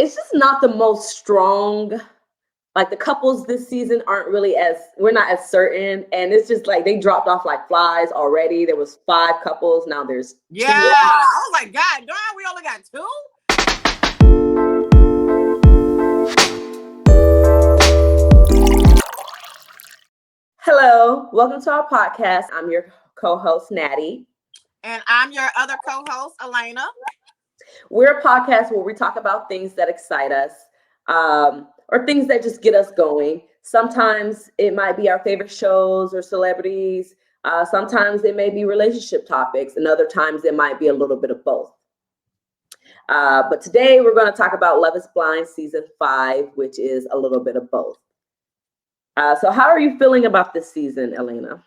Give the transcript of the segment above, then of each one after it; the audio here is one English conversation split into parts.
it's just not the most strong. Like the couples this season aren't really we're not as certain, and it's just like they dropped off like flies already. There was 5 couples, now there's 2. I was like, God darn, we only got 2. Hello, welcome to our podcast. I'm your co-host Natty, and I'm your other co-host Alaina. We're a podcast where we talk about things that excite us, or things that just get us going. Sometimes it might be our favorite shows or celebrities. Sometimes it may be relationship topics, and other times it might be a little bit of both. But today we're going to talk about Love is Blind Season 5, which is a little bit of both. So how are you feeling about this season, Alaina?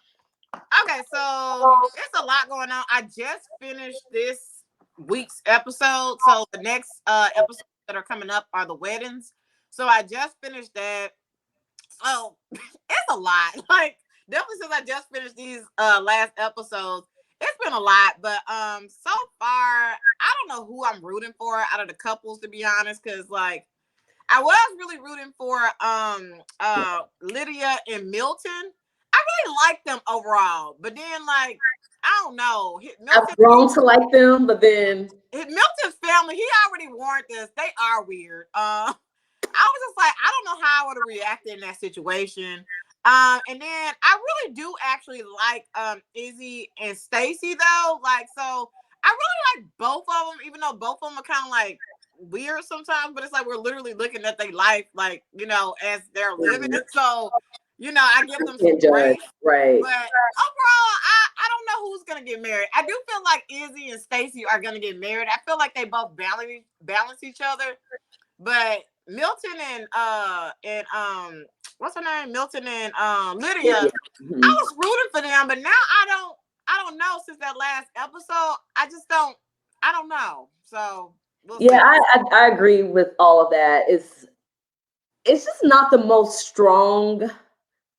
Okay, so it's a lot going on. I just finished this week's episode. So the next episodes that are coming up are the weddings. So I just finished that. So it's a lot. Like, definitely since I just finished these last episodes, it's been a lot. But so far, I don't know who I'm rooting for out of the couples, to be honest, because like I was really rooting for Lydia and Milton. I really like them overall, but then like I don't know. I've grown to like them, but then Milton's family, he already warned us. They are weird. I was just like, I don't know how I would have reacted in that situation. And then I really do actually like Izzy and Stacy though. Like, so I really like both of them, even though both of them are kind of like weird sometimes, but it's like we're literally looking at their life, like, you know, as they're living. So, you know, I give them some grace. Right. But overall, I don't know who's gonna get married. I do feel like Izzy and Stacy are gonna get married. I feel like they both balance each other. But Milton and what's her name? Milton and Lydia. Mm-hmm. I was rooting for them, but now I don't know. Since that last episode, I don't know. So we'll see. I agree with all of that. It's just not the most strong.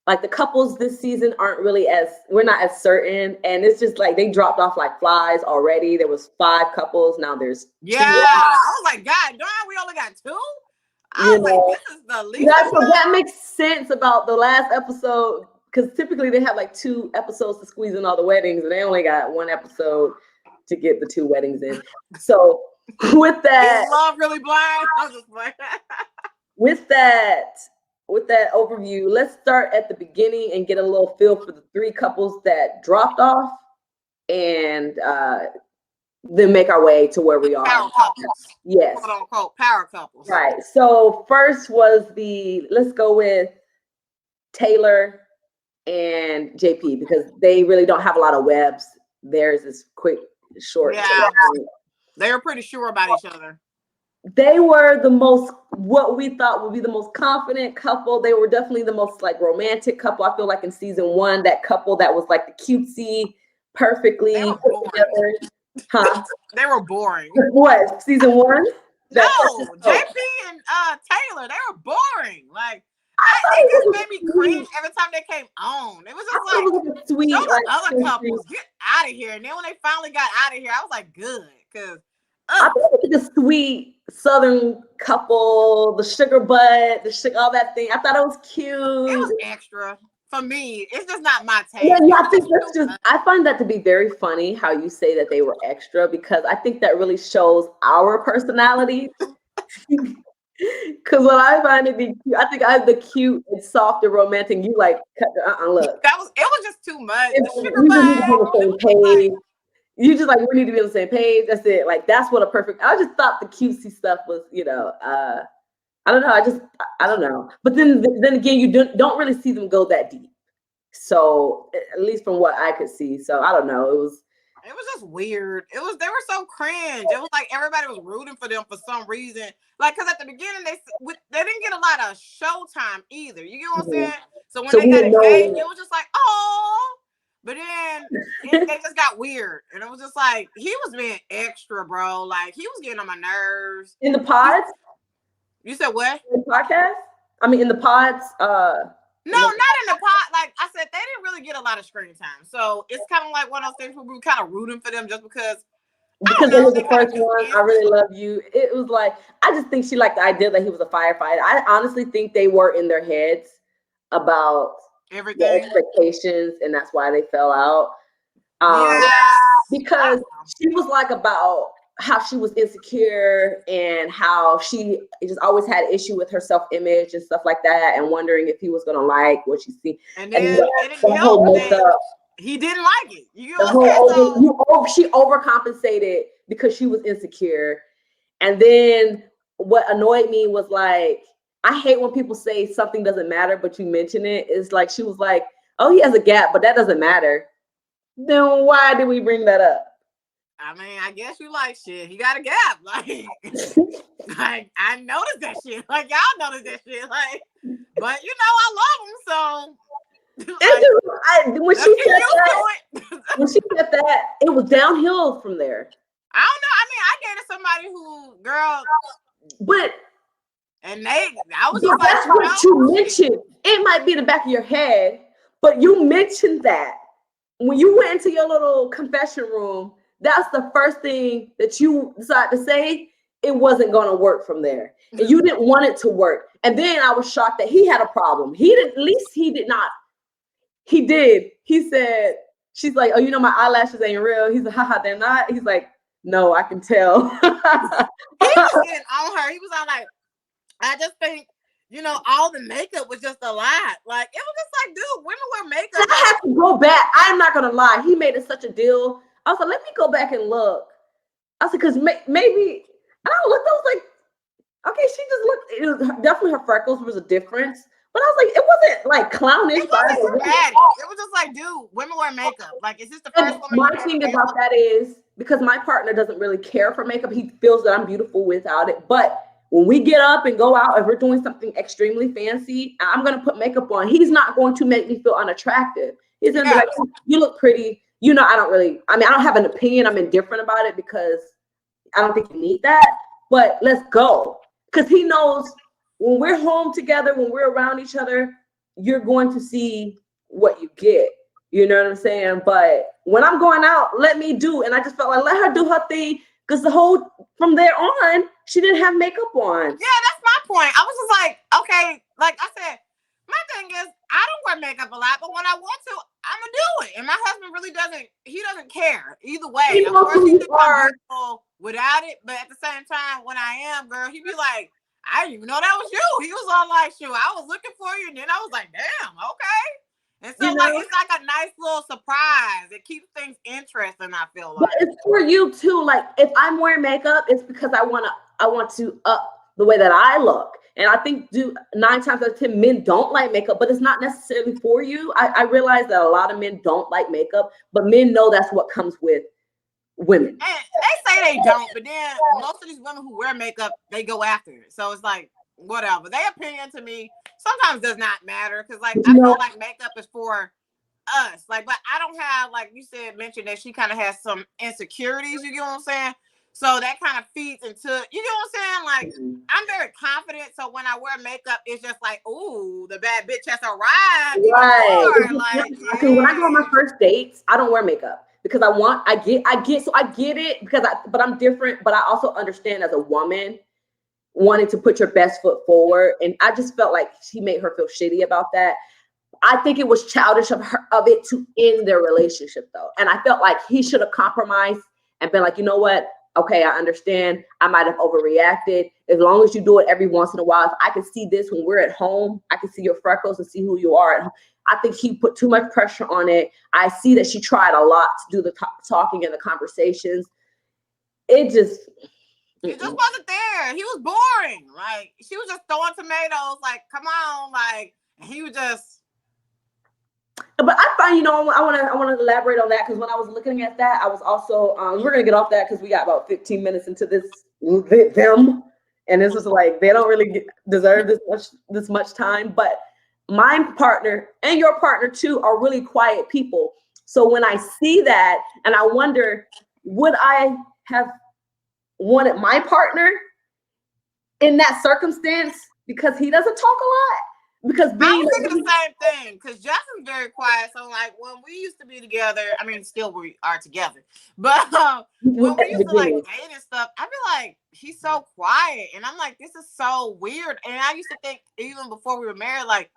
Like the couples this season aren't really we're not as certain, and it's just like they dropped off like flies already. There was 5 couples, now there's 2. I was like, God darn, we only got 2. I was like, this is the least. So that makes sense about the last episode, because typically they have like 2 episodes to squeeze in all the weddings, and they only got 1 episode to get the 2 weddings in. So with that, is love really blind? I was just like, with that overview, let's start at the beginning and get a little feel for the 3 couples that dropped off, and then make our way to where we are. Power couples. Yes. Quote unquote power couples. Right. So first was let's go with Taylor and JP, because they really don't have a lot of webs. Theirs is quick, short. Yeah. They were pretty sure about each other. They were what we thought would be the most confident couple. They were definitely the most like romantic couple. I feel like in season 1, that couple that was like the cutesy, perfectly put together. Huh? They were boring. What, season 1? No, JP and Taylor, they were boring. Like, it just made me cringe every time they came on. It was just like, sweet, those other couples, get out of here. And then when they finally got out of here, I was like, good, because I think the sweet Southern couple, the sugar butt, all that thing. I thought it was cute. It was extra. For me, it's just not my taste. Yeah, I think I find that to be very funny how you say that they were extra, because I think that really shows our personality. Because when I find it, I think I'm the cute and soft and romantic. You like, look. It was just too much. You just like, we need to be on the same page. That's it. Like, that's what I just thought the cutesy stuff was, I don't know. I don't know. But then again, you don't really see them go that deep. So at least from what I could see. So I don't know. It was just weird. They were so cringe. It was like everybody was rooting for them for some reason. Like, because at the beginning they didn't get a lot of showtime either. You get what I'm saying? So when they got engaged, it was just like, oh. But then they just got weird, and it was just like he was being extra, bro. Like, he was getting on my nerves. In the pods? You said what? In the podcast? I mean, in the pods. No, not in the pod. Like I said, they didn't really get a lot of screen time. So it's kind of like one of those things where we were kind of rooting for them just because because it know. was They the kind of first too one. I instant. really love you. It was like, I just think she liked the idea that he was a firefighter. I honestly think they were in their heads about the Everything. expectations, and that's why they fell out. Um, Yes. because she was like about how she was insecure and how she just always had issue with her self-image and stuff like that, and wondering if he was gonna like what she see. And And then it didn't the help whole that makeup, he didn't like it. You get the what I'm saying? whole So she overcompensated because she was insecure. And then what annoyed me was like, I hate when people say something doesn't matter, but you mention it. It's like she was like, "Oh, he has a gap, but that doesn't matter." Then why did we bring that up? I mean, I guess you like shit. He got a gap. Like I noticed that shit. Like y'all noticed that shit. Like, but you know, I love him, so like, When let's she get said used that, to it. when she said that, it was downhill from there. I don't know. I mean, I dated somebody who, girl, But and I was just like, that's what you mentioned. It might be in the back of your head, but you mentioned that when you went into your little confession room. That's the first thing that you decided to say. It wasn't going to work from there, and you didn't want it to work. And then I was shocked that he had a problem. He did. At least he did not. He did. He said, she's like, "Oh, you know, my eyelashes ain't real." He's like, "Haha, they're not." He's like, "No, I can tell." He was getting on her. He was all like, I just think, you know, all the makeup was just a lot. Like, it was just like, dude, women wear makeup. And I have to go back. I'm not gonna lie. He made it such a deal. I was like, let me go back and look. I said, because maybe, and I looked. I was like, okay, she just looked. It was definitely her freckles was a difference, but I was like, it wasn't like clownish. It wasn't dramatic. It was just like, dude, women wear makeup. Like, is this the first woman? My thing about that is because my partner doesn't really care for makeup. He feels that I'm beautiful without it. But when we get up and go out, if we're doing something extremely fancy, I'm gonna put makeup on. He's not going to make me feel unattractive. He's gonna be like, "You look pretty." You know, I don't have an opinion. I'm indifferent about it because I don't think you need that. But let's go, because he knows when we're home together, when we're around each other, you're going to see what you get. You know what I'm saying? But when I'm going out, let me do. And I just felt like let her do her thing, because from there on, she didn't have makeup on. Yeah, that's my point. I was just like, okay, like I said, my thing is I don't wear makeup a lot, but when I want to, I'm gonna do it. And my husband really doesn't care either way. Of course, he thinks I'm beautiful without it, but at the same time, when I am, girl, he'd be like, I didn't even know that was you. He was all like, shoot, I was looking for you, and then I was like, damn, okay. And so, like, it's like a nice little surprise. It keeps things interesting, I feel like. But it's for you too. Like, if I'm wearing makeup, it's because I want to up the way that I look. And I think 9 times out of 10 men don't like makeup, but it's not necessarily for you. I realize that a lot of men don't like makeup, but men know that's what comes with women. And they say they don't, but then most of these women who wear makeup, they go after it. So it's like, whatever. Their opinion to me sometimes does not matter, because like I feel like makeup is for us. Like, but I don't have, like you mentioned that she kind of has some insecurities, you get what I'm saying? So that kind of feeds into, you get what I'm saying? Like, I'm very confident. So when I wear makeup, it's just like, ooh, the bad bitch has arrived. Right. Like, when I go on my first dates, I don't wear makeup because I get it but I'm different, but I also understand as a woman wanting to put your best foot forward. And I just felt like she made her feel shitty about that. I think it was childish of it to end their relationship though. And I felt like he should have compromised and been like, you know what? Okay, I understand. I might have overreacted. As long as you do it every once in a while, if I can see this when we're at home, I can see your freckles and see who you are at home. I think he put too much pressure on it. I see that she tried a lot to do the talking and the conversations. It just wasn't there. He was boring. Like, she was just throwing tomatoes. Like, come on. Like, and he was just. But I find, I want to elaborate on that, because when I was looking at that, I was also, we're going to get off that because we got about 15 minutes into them. And this is like, they don't really deserve this much time. But my partner and your partner too are really quiet people. So when I see that, and I wonder, would I have wanted my partner in that circumstance, because he doesn't talk a lot? Because I being was thinking the same thing because Justin's very quiet. So like when we used to be together, I mean, still we are together, but when we at the used to like beginning, date and stuff, I feel like he's so quiet, and I'm like, this is so weird. And I used to think even before we were married, like,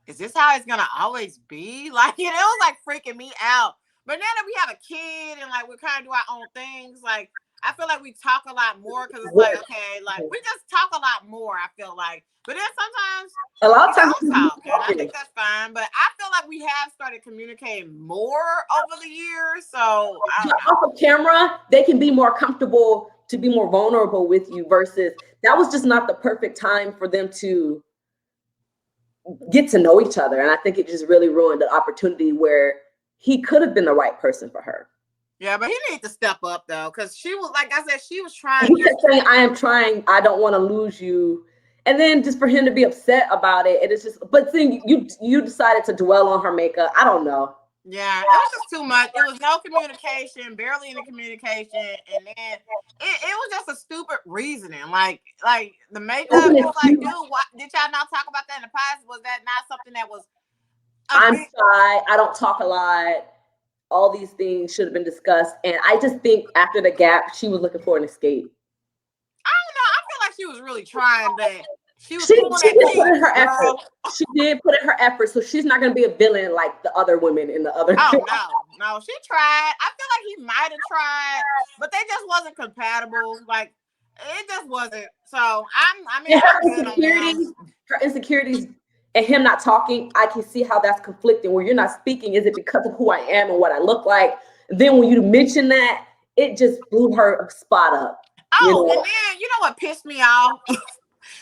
is this how it's gonna always be? Like, it was like freaking me out. But now that we have a kid and like we kind of do our own things, like I feel like we talk a lot more because it's like, okay, like we just talk a lot more. I feel like, but then sometimes a lot we of times don't talk, and I think that's fine. But I feel like we have started communicating more over the years. So I don't know. off of camera, they can be more comfortable to be more vulnerable with you versus that was just not the perfect time for them to get to know each other. And I think it just really ruined the opportunity where he could have been the right person for her. Yeah, but he needs to step up though, because she was, like I said, she was trying. He kept saying, I am trying, I don't want to lose you. And then just for him to be upset about it, it is just, but then you decided to dwell on her makeup. I don't know. Yeah, it was just too much. It was no communication, barely any communication, and then it was just a stupid reasoning. Like the makeup, it's like, dude, what did y'all not talk about that in the past? Was that not something that was I'm shy, I don't talk a lot. All these things should have been discussed. And I just think after the gap, she was looking for an escape. I don't know. I feel like she was really trying, but she was She did put in her effort. girl. She did put in her effort, so she's not going to be a villain like the other women in the other. Oh no, she tried. I feel like he might have tried, but they just wasn't compatible. Like it just wasn't. So I'm good on them. Her insecurities and him not talking, I can see how that's conflicting. Where you're not speaking, is it because of who I am and what I look like? Then when you mention that, it just blew her spot up. Oh, you know? And then you know what pissed me off?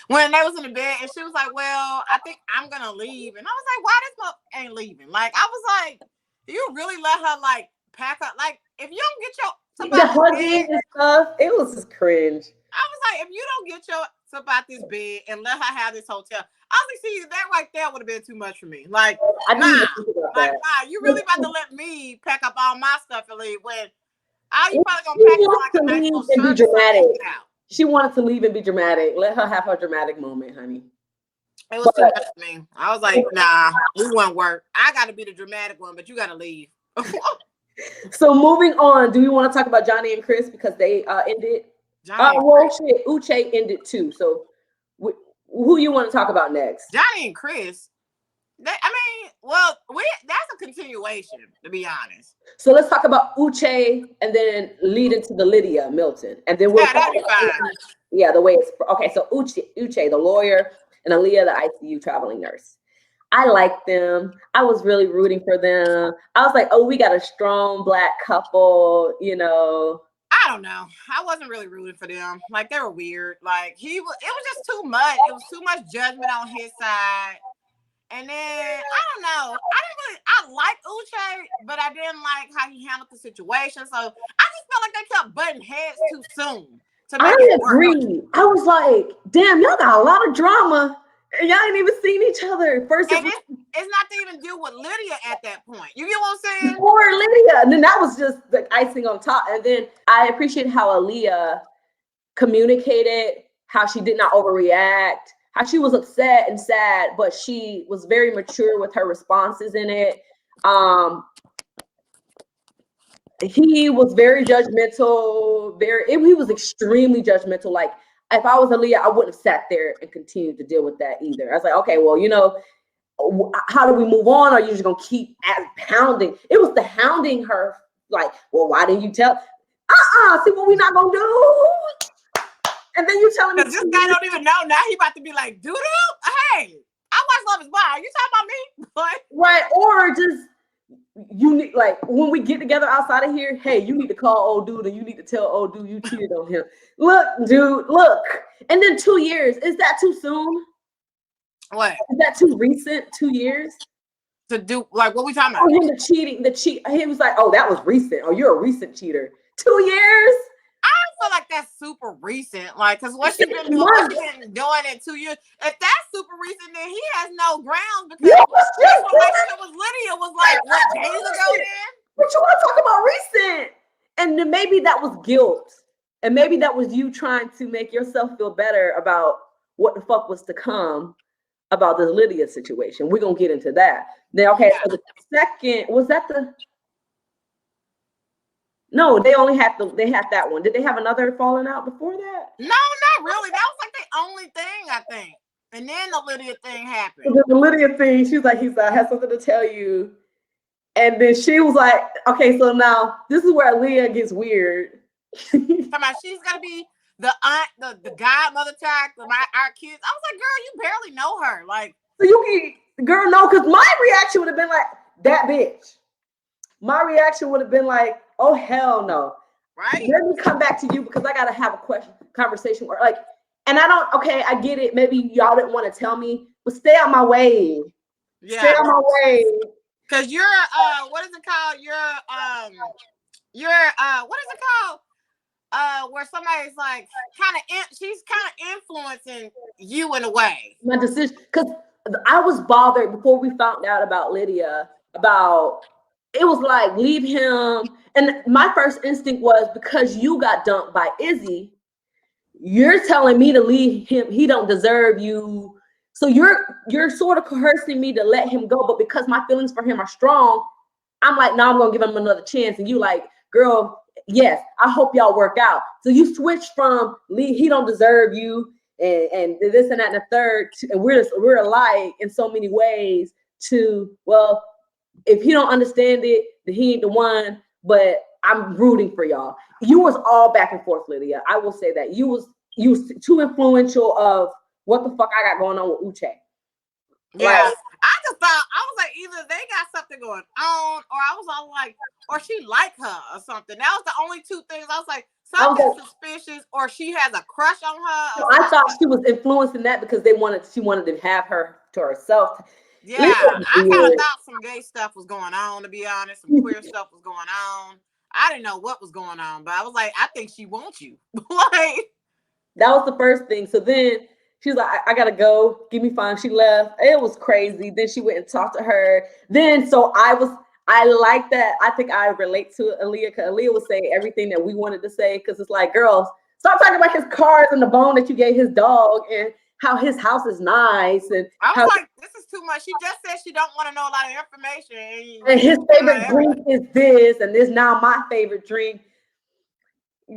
When they was in the bed and she was like, well, I think I'm gonna leave. And I was like, why this mother ain't leaving? Like, I was like, do you really let her like pack up? Like, if you don't get your the hugging and stuff, it was just cringe. I was like, if you don't get your stuff out this bed and let her have this hotel, honestly, see that right there would have been too much for me. Like, nah, you really about to let me pack up all my stuff and leave when you probably gonna pack up like a nice little shirt and be dramatic. She wanted to leave and be dramatic. Let her have her dramatic moment, honey. It was too much for me. I was like, nah, we won't work. I got to be the dramatic one, but you got to leave. So moving on, do we want to talk about Johnny and Chris because they ended? Uche ended too. So who you want to talk about next? Johnny and Chris. That's a continuation, to be honest. So let's talk about Uche and then lead into the Lydia Milton. And then that'd be fine. Yeah, the way it's okay. So Uche, the lawyer, and Aaliyah, the ICU traveling nurse. I like them. I was really rooting for them. I was like, oh, we got a strong Black couple, you know. I don't know. I wasn't really rooting for them. Like, they were weird. Like, it was just too much. It was too much judgment on his side. And then, I don't know. I like Uche, but I didn't like how he handled the situation. So, I just felt like they kept butting heads too soon. I agree. I was like, damn, y'all got a lot of drama. And y'all ain't even seen each other. First, and it's not to even deal with Lydia at that point. You get what I'm saying? Or Lydia. And then that was just the icing on top. And then I appreciate how Aaliyah communicated, how she did not overreact, how she was upset and sad, but she was very mature with her responses in it. He was very judgmental. He was extremely judgmental. Like, if I was Aaliyah, I wouldn't have sat there and continued to deal with that either. I was like, okay, well, you know, how do we move on? Or are you just gonna keep pounding? It was the hounding her, like, well, why didn't you tell? See what we're not gonna do. And then you telling me this guy don't even know now. He about to be like, doo-doo. Hey, I watch Love Is Blind. Are you talking about me? Right, or just you need, like, when we get together outside of here, hey, you need to call old dude and you need to tell old dude you cheated on him. Look, dude, look. And then 2 years, is that too soon? What? Is that too recent? 2 years? To do, like, what we talking about? Oh, him the cheat. He was like, oh, that was recent. Oh, you're a recent cheater. 2 years? I don't feel like that's super recent. Like, because what she been doing in 2 years. If that's super recent, then he has no grounds because his relationship with Lydia was like, what, days ago then? But you want to talk about recent. And then maybe that was guilt. And maybe that was you trying to make yourself feel better about what the fuck was to come. about this Lydia situation. We're gonna get into that. Then okay, so the second was that the no, they only had they had that one. Did they have another falling out before that? No, not really. That was like the only thing, I think. And then the Lydia thing happened. The Lydia thing, she was like, I have something to tell you. And then she was like, okay, so now this is where Leah gets weird. Come on, she's gonna be the aunt, the godmother to our kids. I was like, girl, you barely know her. Like, so you can, girl, no, because my reaction would have been like, that bitch. My reaction would have been like, oh hell no. Right. Let me come back to you because I gotta have a conversation or like, and I don't, okay, I get it. Maybe y'all didn't want to tell me, but stay on my way. Yeah. Stay on my way. Cause you're what is it called? You're what is it called? Where somebody's like she's kind of influencing you in a way. My decision, because I was bothered before we found out about Lydia, about it was like, leave him. And my first instinct was, because you got dumped by Izzy, you're telling me to leave him. He don't deserve you. So you're sort of coercing me to let him go. But because my feelings for him are strong, I'm like, no, I'm going to give him another chance. And you like, girl, yes, I hope y'all work out. So you switch from he don't deserve you and this and that and the third, and we're alike in so many ways, to, well, if he don't understand it, then he ain't the one, but I'm rooting for y'all. You was all back and forth, Lydia. I will say that. You was too influential of what the fuck I got going on with Uche. Yeah. Like, I just thought, I was like, either they got something going on, or I was all like, or she like her or something. That was the only two things. I was like, something suspicious, or she has a crush on her. So I thought she was influencing that because she wanted to have her to herself. Yeah, I kind of thought some gay stuff was going on, to be honest. Some queer stuff was going on. I didn't know what was going on, but I was like, I think she wants you. Like, that was the first thing. So then she was like, I gotta go. Give me 5. She left. It was crazy. Then she went and talked to her. Then so I like that. I think I relate to Aaliyah, because Aaliyah was saying everything that we wanted to say, because it's like, girls, stop talking about his cars and the bone that you gave his dog and how his house is nice. And I was like, this is too much. She just said she don't want to know a lot of information. And his favorite drink is this, and this now my favorite drink.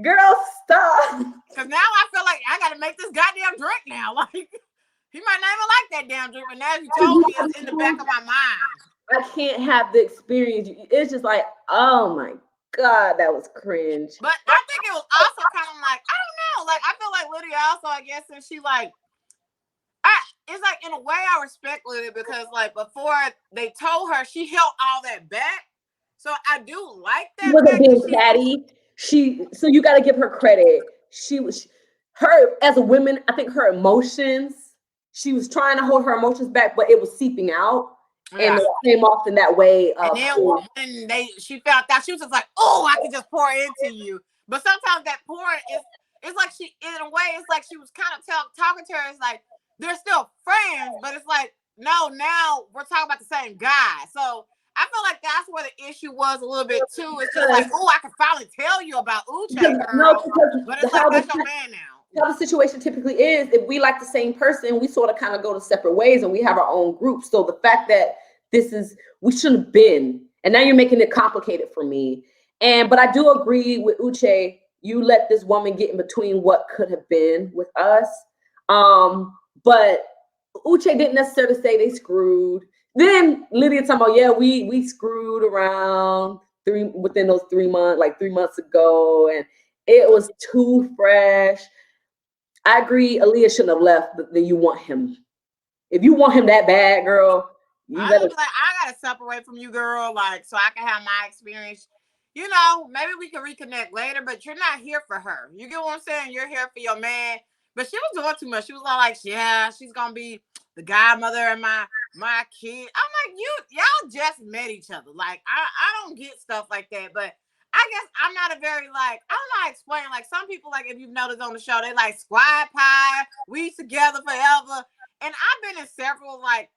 Girl, stop. Because now I feel like I got to make this goddamn drink now. Like, he might not even like that damn drink, but now you told me, it's in the back of my mind. I can't have the experience. It's just like, oh my God, that was cringe. But I think it was also kind of like, I don't know. Like, I feel like Lydia also, I guess, and she like, it's like, in a way, I respect Lydia, because like before they told her, she held all that back. So I do like that. She wasn't being catty. So you got to give her credit. Her as a woman, I think her emotions, she was trying to hold her emotions back, but it was seeping out. Yeah. And it came off in that way. And then when she found out, she was just like, oh, I can just pour into you. But sometimes that pouring it's like she, in a way, it's like she was kind of talking to her. It's like, they're still friends, but it's like, no, now we're talking about the same guy. So I feel like that's where the issue was a little bit too. It's just like, oh, I can finally tell you about Uche, girl. But it's like, that's your man now. How the situation typically is, if we like the same person, we sort of kind of go to separate ways and we have our own groups. So the fact that we shouldn't have been, and now you're making it complicated for me. But I do agree with Uche. You let this woman get in between what could have been with us. But Uche didn't necessarily say they screwed. Then Lydia talking about, yeah, we screwed around within those 3 months, like 3 months ago, and it was too fresh. I agree, Aaliyah shouldn't have left, but then you want him. If you want him that bad, girl, I gotta separate from you, girl, like, so I can have my experience. You know, maybe we can reconnect later, but you're not here for her. You get what I'm saying? You're here for your man. But she was doing too much. She was all like, yeah, she's gonna be the godmother of my kid. I'm like, y'all just met each other. Like, I don't get stuff like that. But I guess I'm not a very, like, I don't know how to explain. Like, some people, like, if you've noticed on the show, they like squad pie, we together forever. And I've been in several, like,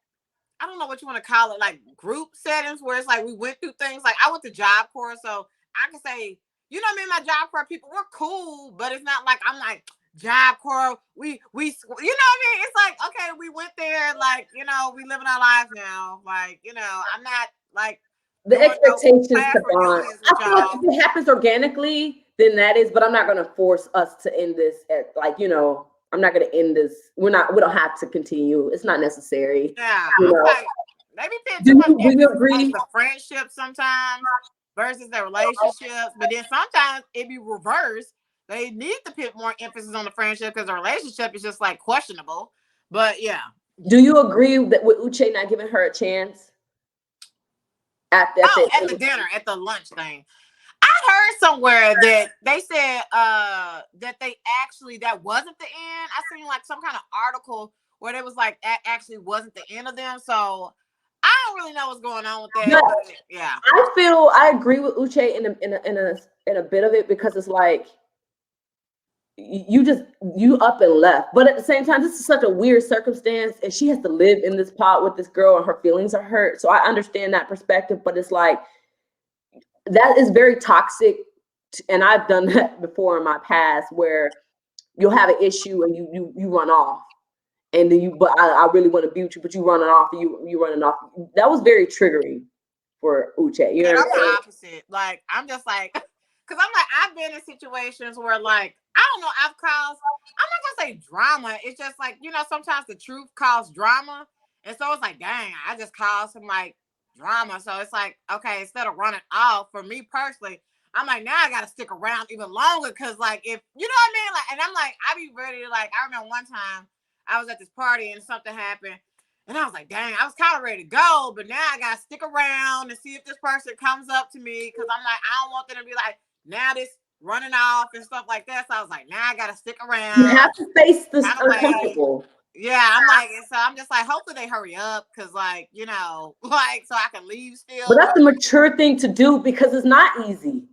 I don't know what you want to call it, like group settings where it's like we went through things. Like, I went to Job Corps, so I can say, you know what I mean? My Job Corps people, we're cool, but it's not like I'm like, Job Corps, we you know what I mean? It's like, okay, we went there, like, like, you know, we living our lives now. Like, you know, I'm not like the expectations to bond. I feel like y'all. if it happens organically, then that is, but I'm not gonna force us to end this at, like, you know, I'm not gonna end this. We don't have to continue. It's not necessary. Yeah. You know? Like, maybe put too much Do you agree? on the friendship sometimes versus the relationships, but then sometimes it be reversed. They need to put more emphasis on the friendship because the relationship is just like questionable. But yeah. Do you agree that with Uche not giving her a chance at the dinner, at the lunch thing? I heard somewhere that they said that they actually, that wasn't the end. I seen like some kind of article where it was like that actually wasn't the end of them. So I don't really know what's going on with that. But yeah, I agree with Uche in a bit of it, because it's like you up and left, but at the same time, this is such a weird circumstance, and she has to live in this pod with this girl, and her feelings are hurt. So I understand that perspective, but it's like that is very toxic, and I've done that before in my past, where you'll have an issue and you run off, and then I really want to be with you, but you running off, and you running off. That was very triggering for Uche. You know, I'm the opposite. Like, I'm just like, because I'm like, I've been in situations where, like, I don't know, I've caused, I'm not gonna say drama. It's just like, you know, sometimes the truth causes drama, and so it's like, dang, I just caused some like drama. So it's like, okay, instead of running off, for me personally, I'm like, now I gotta stick around even longer, because like, if you know what I mean, like, and I'm like, I be ready to, like, I remember one time I was at this party and something happened. And I was like, dang, I was kind of ready to go, but now I got to stick around and see if this person comes up to me, because I'm like, I don't want them to be like, now this running off and stuff like that. So I was like, now I got to stick around. You have to face this uncomfortable. Yeah, I'm like, and so I'm just like, hopefully they hurry up, because, like, you know, like, so I can leave still. But that's the mature thing to do, because it's not easy.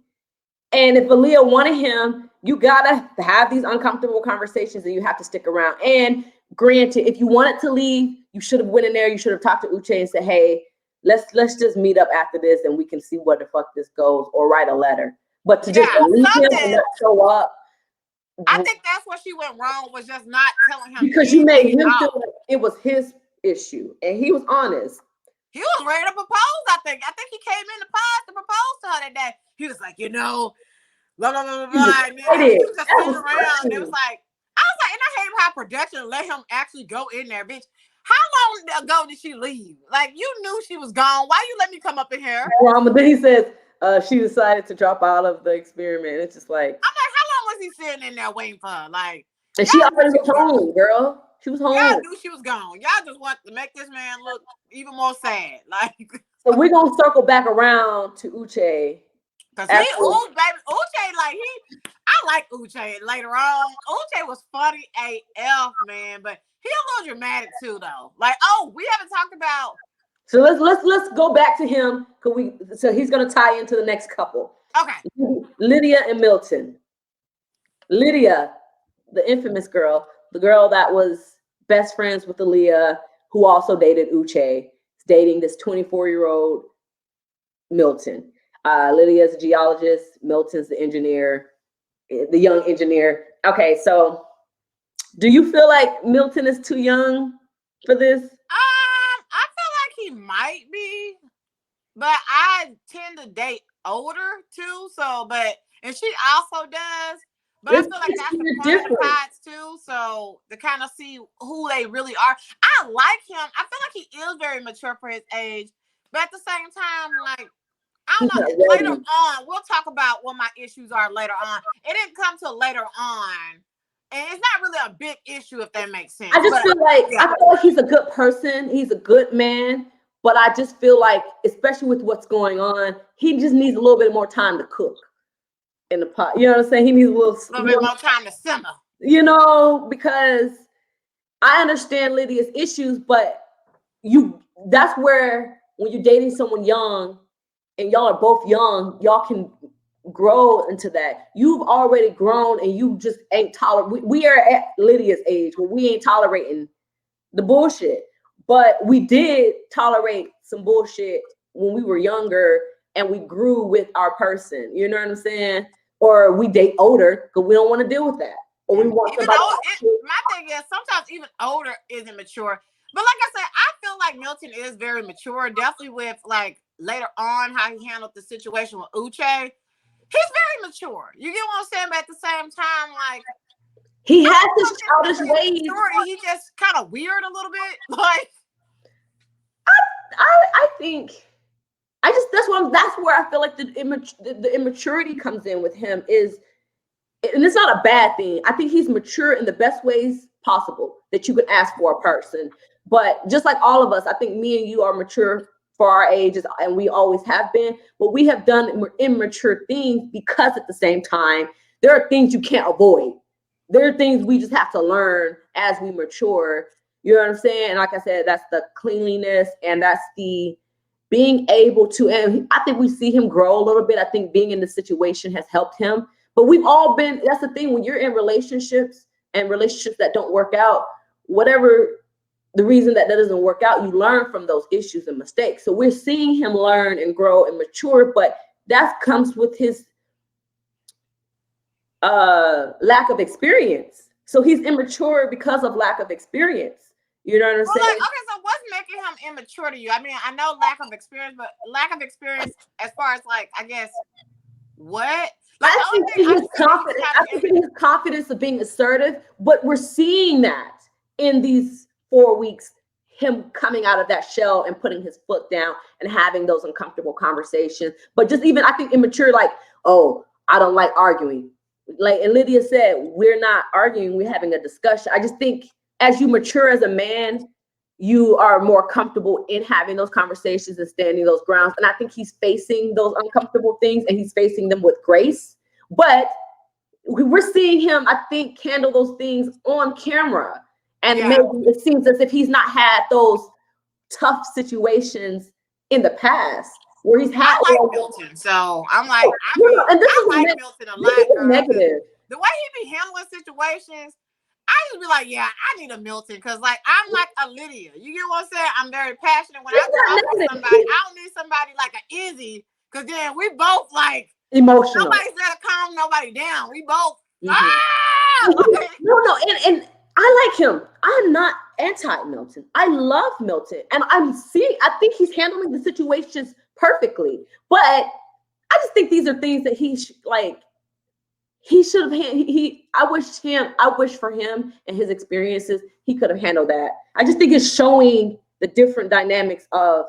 And if Aaliyah wanted him, you gotta have these uncomfortable conversations, and you have to stick around. And granted, if you wanted to leave, you should have went in there. You should have talked to Uche and said, "Hey, let's just meet up after this, and we can see where the fuck this goes," or write a letter. But to just leave him and not show up, I think that's where she went wrong, was just not telling him, because you made him feel like it was his issue, and he was honest. He was ready to propose. I think he came in the pod to propose to her that day. He was like, you know, blah blah blah blah. And he was just sitting around. It was like, I was like, and I hate how production let him actually go in there, bitch. How long ago did she leave? Like, you knew she was gone. Why you let me come up in here? But then he says she decided to drop out of the experiment. It's just like, I'm like, how long was he sitting in there waiting for her? Like, and she already was home, girl. She was home. Y'all knew she was gone. Y'all just want to make this man look even more sad. Like, so we're gonna circle back around to Uche. Cause baby, Uche, like I like Uche later on. Uche was funny AF, man, but he a little dramatic too, though. Like, oh, we haven't talked about. So let's go back to him, so he's gonna tie into the next couple. Okay. Lydia and Milton. Lydia, the infamous girl, the girl that was best friends with Aaliyah, who also dated Uche, dating this 24-year-old Milton. Lydia's a geologist, Milton's the engineer, the young engineer. Okay, so do you feel like Milton is too young for this? I feel like he might be, but I tend to date older too. So, and she also does. But I feel like that's the point of the pods too. So to kind of see who they really are. I like him. I feel like he is very mature for his age. But at the same time, like, I don't know. Later on, we'll talk about what my issues are later on. It didn't come till later on. And it's not really a big issue, if that makes sense. I just feel like he's a good person. He's a good man. But I just feel like, especially with what's going on, he just needs a little bit more time to cook in the pot. You know what I'm saying? He needs a little bit more time to simmer. You know, because I understand Lydia's issues, but that's where when you're dating someone young and y'all are both young, y'all can grow into that. You've already grown and you just ain't tolerating. We are at Lydia's age where we ain't tolerating the bullshit. But we did tolerate some bullshit when we were younger and we grew with our person. You know what I'm saying? Or we date older because we don't want to deal with that. Or we want somebody. My thing is, sometimes even older isn't mature. But like I said, like Milton is very mature. Definitely with like later on how he handled the situation with Uche. He's very mature. You get what I'm saying? But at the same time, like he has his childish ways. He just kind of weird a little bit. Like I think that's where I feel like the immaturity comes in with him is, and it's not a bad thing. I think he's mature in the best ways possible that you could ask for a person. But just like all of us, I think me and you are mature for our ages, and we always have been. But we have done immature things because at the same time, there are things you can't avoid. There are things we just have to learn as we mature. You know what I'm saying? And like I said, that's the cleanliness, and that's the being able to, and I think we see him grow a little bit. I think being in the situation has helped him. But we've all been, that's the thing, when you're in relationships and relationships that don't work out, whatever the reason that doesn't work out, you learn from those issues and mistakes. So we're seeing him learn and grow and mature, but that comes with his lack of experience. So he's immature because of lack of experience. You know what I'm saying? Like, okay, so what's making him immature to you? I mean, I know lack of experience, but lack of experience as far as like, I guess, what? Like, I think his confidence. I think his confidence of being assertive, but we're seeing that in these 4 weeks, him coming out of that shell and putting his foot down and having those uncomfortable conversations. But just even, I think immature, like, oh, I don't like arguing. Like, and Lydia said, we're not arguing, we're having a discussion. I just think as you mature as a man, you are more comfortable in having those conversations and standing those grounds. And I think he's facing those uncomfortable things and he's facing them with grace. But we're seeing him, I think, handle those things on camera. And maybe it seems as if he's not had those tough situations in the past where he's had. I like Milton, so I'm like, I like Milton a lot. Negative. The way he be handling situations, I just be like, yeah, I need a Milton because, like, I'm like a Lydia. You get what I'm saying? I'm very passionate when I talk to somebody. I don't need somebody like an Izzy because then we both like emotional. Nobody's gonna calm nobody down. We both. Okay. No, and I like him. I'm not anti-Milton. I love Milton, and I think he's handling the situations perfectly. But I just think these are things that he should have. I wish for him and his experiences, he could have handled that. I just think it's showing the different dynamics of,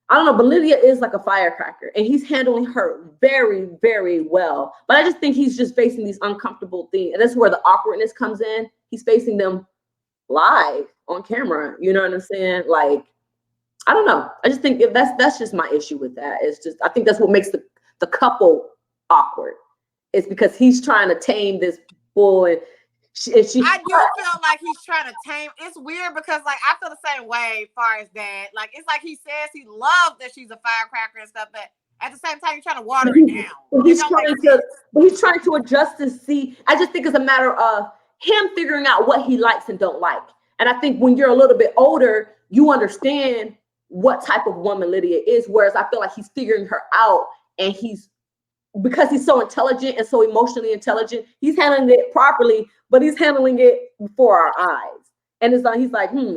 I don't know, but Lydia is like a firecracker and he's handling her very, very well. But I just think he's just facing these uncomfortable things. And that's where the awkwardness comes in. He's facing them live on camera. You know what I'm saying? Like, I don't know. I just think that's just my issue with that. It's just, I think that's what makes the couple awkward. It's because he's trying to tame this bull and she I do feel like he's trying to tame. It's weird because like I feel the same way as far as that. Like it's like he says he loves that she's a firecracker and stuff, but at the same time he's trying to water it down. He's trying to adjust to see. I just think it's a matter of him figuring out what he likes and don't like. And I think when you're a little bit older, you understand what type of woman Lydia is. Whereas I feel like he's figuring her out, and because he's so intelligent and so emotionally intelligent, he's handling it properly, but he's handling it before our eyes. And it's like, he's like, because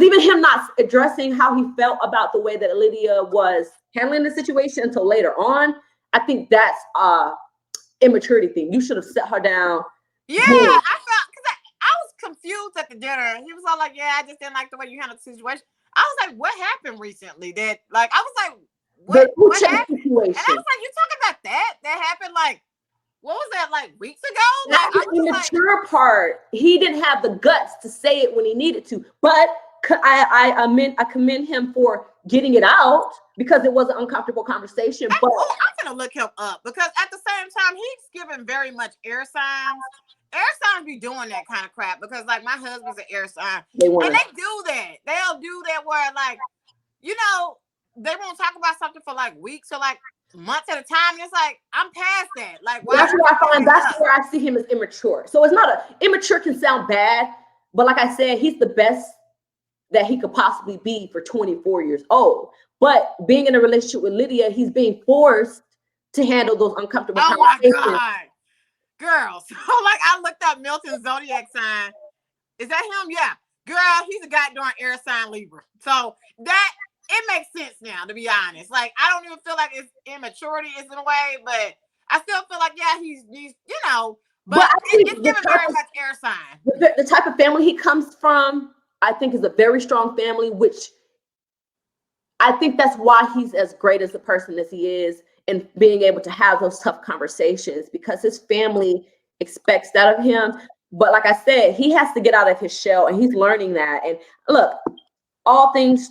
even him not addressing how he felt about the way that Lydia was handling the situation until later on, I think that's immaturity thing. You should have set her down. Yeah, I felt, because I was confused at the dinner. He was all like, yeah, I just didn't like the way you handled the situation. I was like, what happened recently? That, like, I was like, what happened? Situation. And I was like, you talking about that? That happened like, what was that, like weeks ago? Like, the immature part, he didn't have the guts to say it when he needed to. But I commend him for getting it out because it was an uncomfortable conversation. But I'm gonna look him up because at the same time, he's giving very much air signs. Air signs be doing that kind of crap because like my husband's an air sign. And they do that. They'll do that where like, you know, they won't talk about something for like weeks or like months at a time. And it's like, I'm past that. Like, why that's where I see him as immature. So it's not immature can sound bad, but like I said, he's the best that he could possibly be for 24 years old. But being in a relationship with Lydia, he's being forced to handle those uncomfortable conversations. Oh my God. Girl, so like I looked up Milton's zodiac sign. Is that him? Yeah. girl, he's a goddamn air sign Libra. So that it makes sense now, to be honest. Like, I don't even feel like it's immaturity is in a way, but I still feel like, yeah, he's you know, but it's giving very much air sign. The type of family he comes from, I think, is a very strong family, which I think that's why he's as great as a person as he is, and being able to have those tough conversations, because his family expects that of him. But like I said, he has to get out of his shell, and he's learning that. And look, all things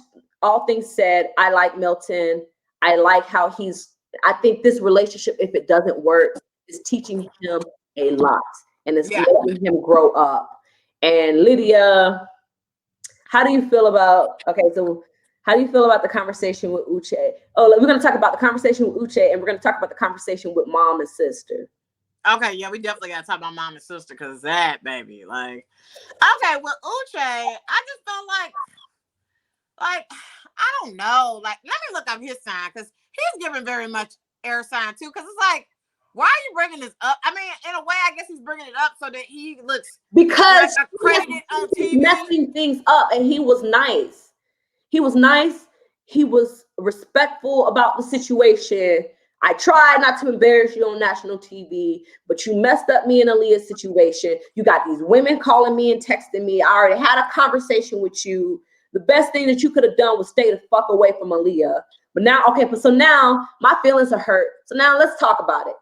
said, I like Milton. I like how I think this relationship, if it doesn't work, is teaching him a lot, and it's letting him grow up. And Lydia, how do you feel about the conversation with Uche? Oh, we're going to talk about the conversation with Uche, and we're going to talk about the conversation with mom and sister. Okay, yeah, we definitely got to talk about mom and sister, because that, baby, like, okay, with Uche, I just felt like, I don't know, like, let me look up his sign, because he's giving very much air sign, too, because it's like, why are you bringing this up? I mean, in a way, I guess he's bringing it up so that he looks because accredited on TV. Messing things up, and he was nice. He was nice. He was respectful about the situation. I tried not to embarrass you on national TV, but you messed up me and Aaliyah's situation. You got these women calling me and texting me. I already had a conversation with you. The best thing that you could have done was stay the fuck away from Aaliyah. But now, okay, so now my feelings are hurt. So now let's talk about it.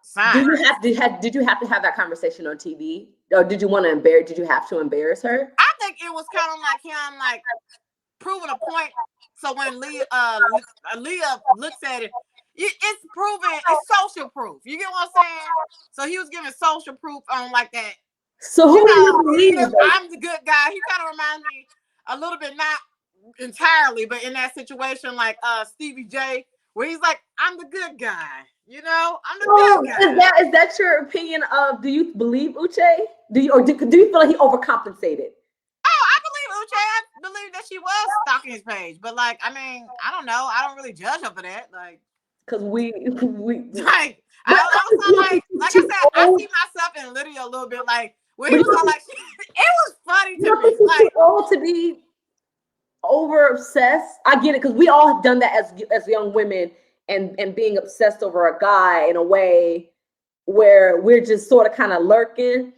Did you have to have that conversation on TV? Or did you have to embarrass her? I think it was kind of like him, like, proving a point. So when Aaliyah looks at it, it's proven, it's social proof. You get what I'm saying? So he was giving social proof on like that. So who do you believe? I'm the good guy. He kind of reminds me a little bit, not entirely, but in that situation, like Stevie J, where he's like, I'm the good guy. You know, I'm the good guy. Is that your opinion of? Do you believe Uche? Do you feel like he overcompensated? I believe that she was stalking his page, but like, I mean, I don't know. I don't really judge her for that, like, because we like, I said, I see myself in Lydia a little bit, like, where he was all like, it was funny to me, like, old to be over obsessed. I get it, because we all have done that as young women, and being obsessed over a guy in a way where we're just sort of kind of lurking.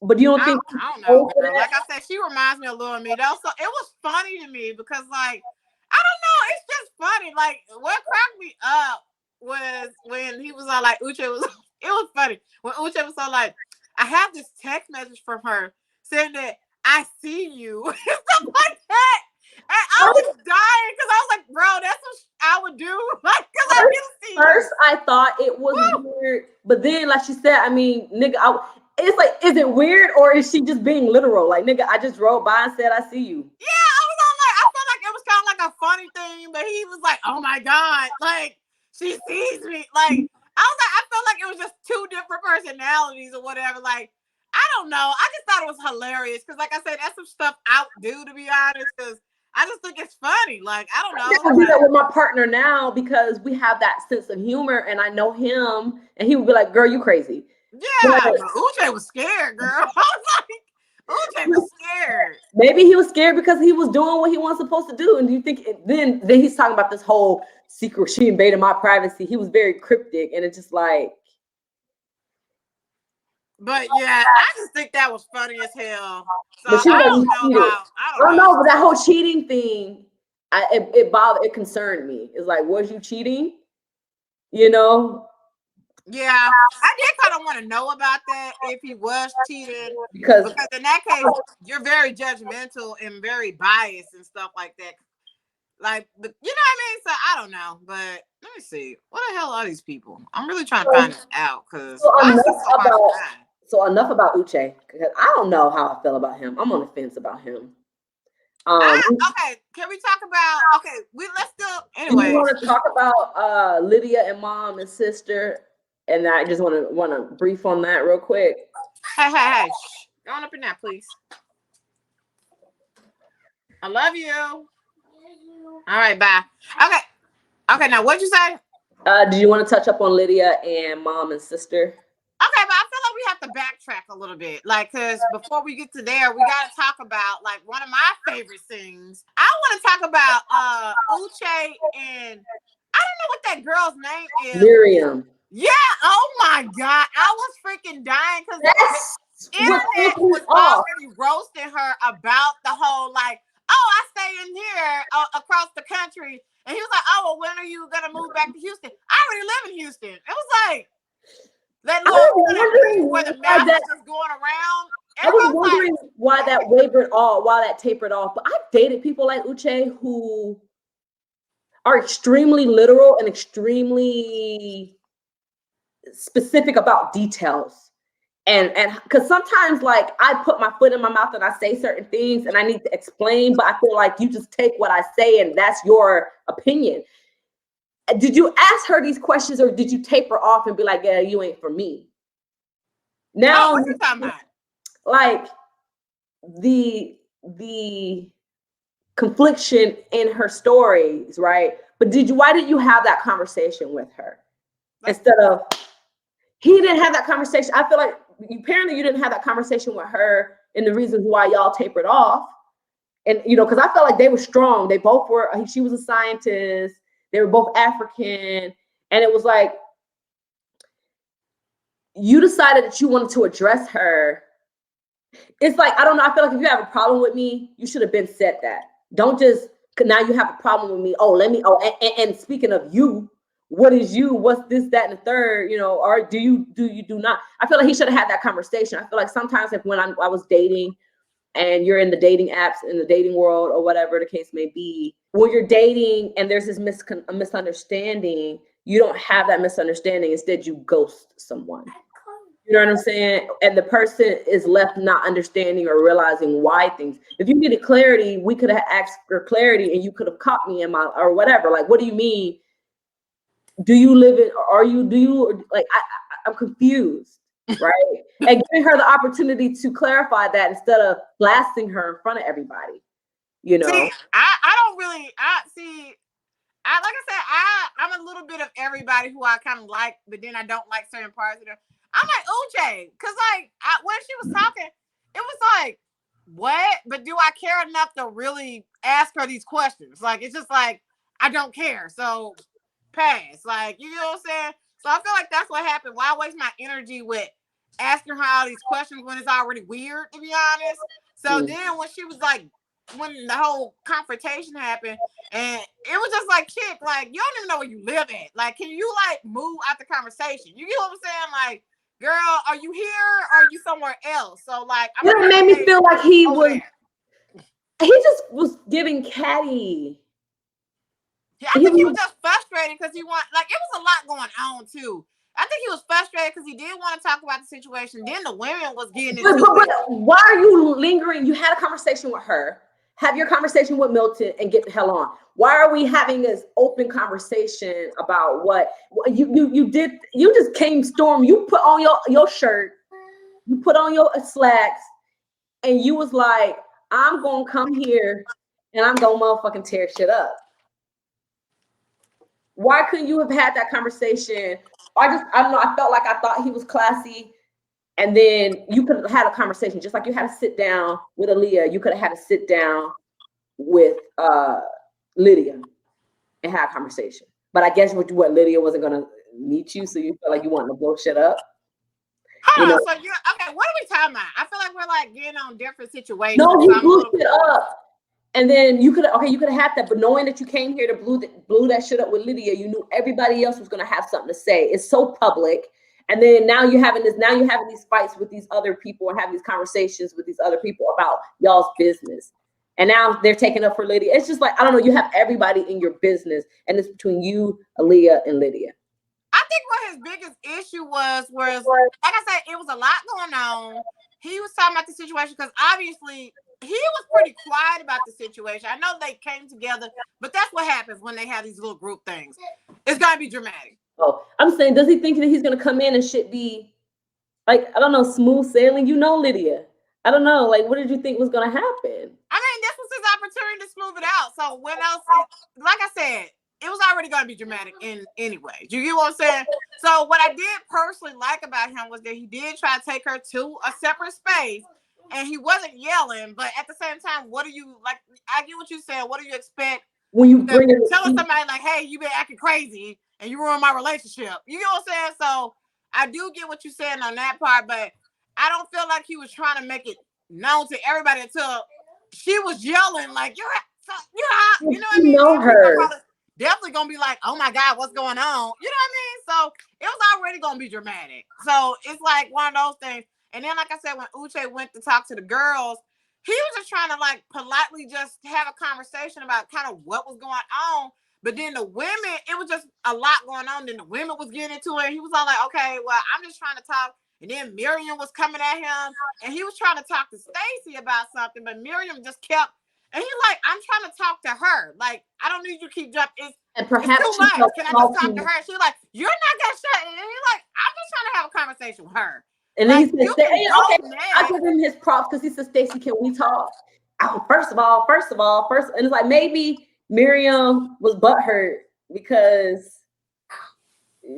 But you don't think? I don't know. Like I said, she reminds me a little of me. Though, so it was funny to me because, like, I don't know. It's just funny. Like, what cracked me up was when he was all like, Uche was. It was funny when Uche was all like, I have this text message from her saying that I see you, stuff like that. And I was dying because I was like, bro, that's what I would do. Like, because I didn't see you. First, I thought it was weird, but then, like she said, I mean, nigga, it's like, is it weird or is she just being literal? Like, nigga, I just drove by and said I see you. Yeah, I felt like it was kind of like a funny thing, but he was like, oh my God, like, she sees me. Like, I felt like it was just two different personalities or whatever. Like, I don't know. I just thought it was hilarious because, like I said, that's some stuff I do, to be honest, because I just think it's funny. Like, I don't know. I do that with my partner now because we have that sense of humor, and I know him, and he would be like, girl, you crazy. Yeah, but Uche was scared, girl. I was like, Uche was scared. Maybe he was scared because he was doing what he wasn't supposed to do. And do you think then he's talking about this whole secret? She invaded my privacy. He was very cryptic, and it's just like. But yeah, I just think that was funny as hell. So I don't know, but that whole cheating thing, it concerned me. It's like, was you cheating? You know. Yeah, I did kind of want to know about that, if he was cheating, because in that case, you're very judgmental and very biased and stuff like that. Like, you know what I mean? So I don't know, but let me see. What the hell are these people? I'm really trying to find this out because enough about Uche, because I don't know how I feel about him. I'm on the fence about him. Okay, can we talk about? Okay, let's do. Anyway, you want to talk about Lydia and mom and sister? And I just want to brief on that real quick. Hey, go on up in there, please. I love you. All right, bye. Okay. Now what'd you say? Do you want to touch up on Lydia and mom and sister? Okay, but I feel like we have to to backtrack a little bit, like, because before we get to there, we got to talk about like one of my favorite things. I want to talk about Uche and I don't know what that girl's name is. Miriam. Yeah. Oh my God, I was freaking dying because the internet was already roasting her about the whole like, oh, I stay in here across the country, and he was like, oh, well, when are you gonna move back to Houston? I already live in Houston. It was like. That little where the math was just going around. I was wondering why that tapered off. But I've dated people like Uche who are extremely literal and extremely specific about details. And because sometimes like I put my foot in my mouth and I say certain things and I need to explain, but I feel like you just take what I say and that's your opinion. Did you ask her these questions or did you taper off and be like, yeah, you ain't for me? Now, what are you talking about? Like the confliction in her stories, right? But why did you have that conversation with her? Instead of, he didn't have that conversation. I feel like apparently you didn't have that conversation with her and the reasons why y'all tapered off. And, because I felt like they were strong. They both were, she was a scientist. They were both African. And it was like, you decided that you wanted to address her. It's like, I don't know. I feel like if you have a problem with me, you should have been said that. Don't just, now you have a problem with me. And speaking of you, what is you? What's this, that, and the third, or do you not? I feel like he should have had that conversation. I feel like sometimes when I was dating, and you're in the dating apps, in the dating world, or whatever the case may be, when you're dating and there's this misunderstanding, you don't have that misunderstanding. Instead, you ghost someone. You know what I'm saying? And the person is left not understanding or realizing why things. If you needed clarity, we could have asked for clarity and you could have caught me in my, or whatever. Like, what do you mean? Do you live in, I'm confused. Right. And giving her the opportunity to clarify that instead of blasting her in front of everybody, See, I don't really, like I said, I'm a little bit of everybody who I kind of like, but then I don't like certain parts of them. I'm like Uche, because like when she was talking, it was like, what? But do I care enough to really ask her these questions? Like, it's just like, I don't care. So pass. Like, you know what I'm saying? So I feel like that's what happened. Why waste my energy with asking her all these questions when it's already weird, to be honest? So then when she was like, when the whole confrontation happened, and it was just like, chick, like, you don't even know where you live at. Like, can you like move out the conversation? You get what I'm saying? Like, girl, are you here or are you somewhere else? So like, it made me feel like he just was giving catty. Yeah, I think he was just frustrated because he want, like, it was a lot going on too. I think he was frustrated because he did want to talk about the situation. Then the women was getting into but why are you lingering? You had a conversation with her. Have your conversation with Milton and get the hell on. Why are we having this open conversation about what you did? You just came storm. You put on your shirt, you put on your slacks, and you was like, I'm gonna come here and I'm gonna motherfucking tear shit up. Why couldn't you have had that conversation? I don't know. I felt like I thought he was classy. And then you could have had a conversation, just like you had to sit down with Aaliyah. You could have had to sit down with Lydia and have a conversation. But I guess what Lydia wasn't going to meet you, so you felt like you wanted to blow shit up. Hold on, so okay, what are we talking about? I feel like we're like getting on different situations. No, you blew shit up. And then you could have had that, but knowing that you came here to blew that shit up with Lydia, you knew everybody else was going to have something to say. It's so public. And then now you're having these fights with these other people and having these conversations with these other people about y'all's business. And now they're taking up for Lydia. It's just like, I don't know, you have everybody in your business, and it's between you, Aaliyah, and Lydia. I think what his biggest issue was, like I said, it was a lot going on. He was talking about the situation because obviously he was pretty quiet about the situation. I know they came together, but that's what happens when they have these little group things. It's got to be dramatic. Oh, I'm saying, does he think that he's going to come in and shit be like, I don't know, smooth sailing? You know, Lydia. I don't know. Like, what did you think was going to happen? I mean, this was his opportunity to smooth it out. So when else, like I said, it was already going to be dramatic in anyway. You get what I'm saying? So what I did personally like about him was that he did try to take her to a separate space, and he wasn't yelling, but at the same time, what do you like? I get what you said. What do you expect when you bring it? Telling somebody like, "Hey, you been acting crazy and you ruined my relationship." You get what I'm saying? So I do get what you're saying on that part, but I don't feel like he was trying to make it known to everybody until she was yelling like, "You're you know what I mean?" Know her. Definitely gonna be like, "Oh my God, what's going on?" You know what I mean? So it was already gonna be dramatic. So it's like one of those things. And then, like I said, when Uche went to talk to the girls, he was just trying to like politely just have a conversation about kind of what was going on. But then the women, it was just a lot going on. Then the women was getting into it. He was all like, "Okay, well, I'm just trying to talk." And then Miriam was coming at him, and he was trying to talk to Stacy about something, but Miriam just kept. And he's like, "I'm trying to talk to her. Like, I don't need you to keep jumping. And perhaps it's too much. Can I just talk to her?" She's like, "You're not gonna shut." And he's like, "I'm just trying to have a conversation with her." And then like, he said, "Hey, okay, I give him his props because he said, Stacy, can we talk?" Oh, first of all, and it's like maybe Miriam was butthurt because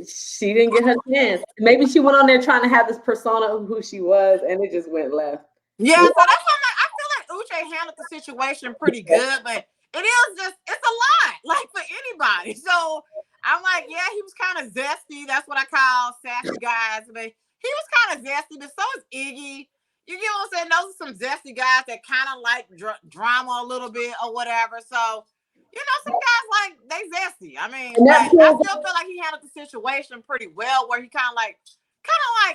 she didn't get her chance. Maybe she went on there trying to have this persona of who she was, and it just went left. Yeah, so that's why I feel like Uche handled the situation pretty good, but it is just, it's a lot, like for anybody. So I'm like, yeah, he was kind of zesty. That's what I call sassy guys. But he was kind of zesty, but so is Iggy. You get what I'm saying? Those are some zesty guys that kind of like drama a little bit or whatever. So, you know, some guys like, they zesty. I mean, but I still feel like he handled the situation pretty well, where he kind of like,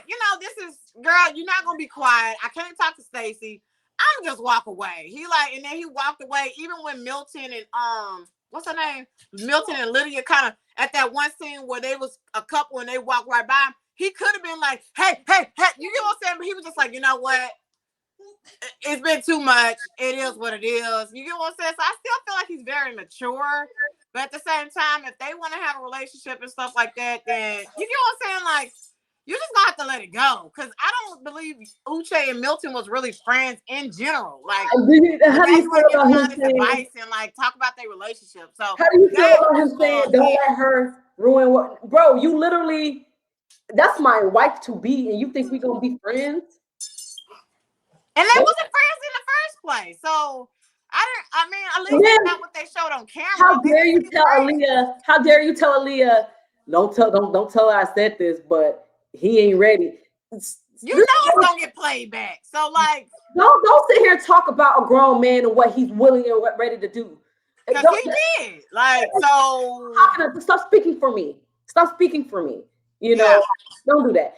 you know, this is, girl, you're not gonna be quiet. I can't talk to Stacy. I'm just walk away. He like, and then he walked away. Even when Milton and what's her name? Milton and Lydia kind of at that one scene where they was a couple and they walked right by him. He could have been like, hey, you get what I'm saying? But he was just like, you know what? It's been too much. It is what it is. You get what I'm saying? So I still feel like he's very mature. But at the same time, if they want to have a relationship and stuff like that, then you get what I'm saying? Like, you just gonna have to let it go, because I don't believe Uche and Milton was really friends in general. Like, how do you feel about him saying advice and like talk about their relationship? So how do you feel about him saying, "Don't let her ruin what"? Bro, you literally, that's my wife to be, and you think we gonna be friends? And they wasn't friends in the first place. So at least that's not what they showed on camera. How dare you tell Aaliyah? How dare you tell Aaliyah? Don't tell her I said this, but he ain't ready. You know it's gonna get played back. So like, don't sit here and talk about a grown man and what he's willing and ready to do. Because he did. Like, so stop speaking for me. Stop speaking for me. You know, don't do that.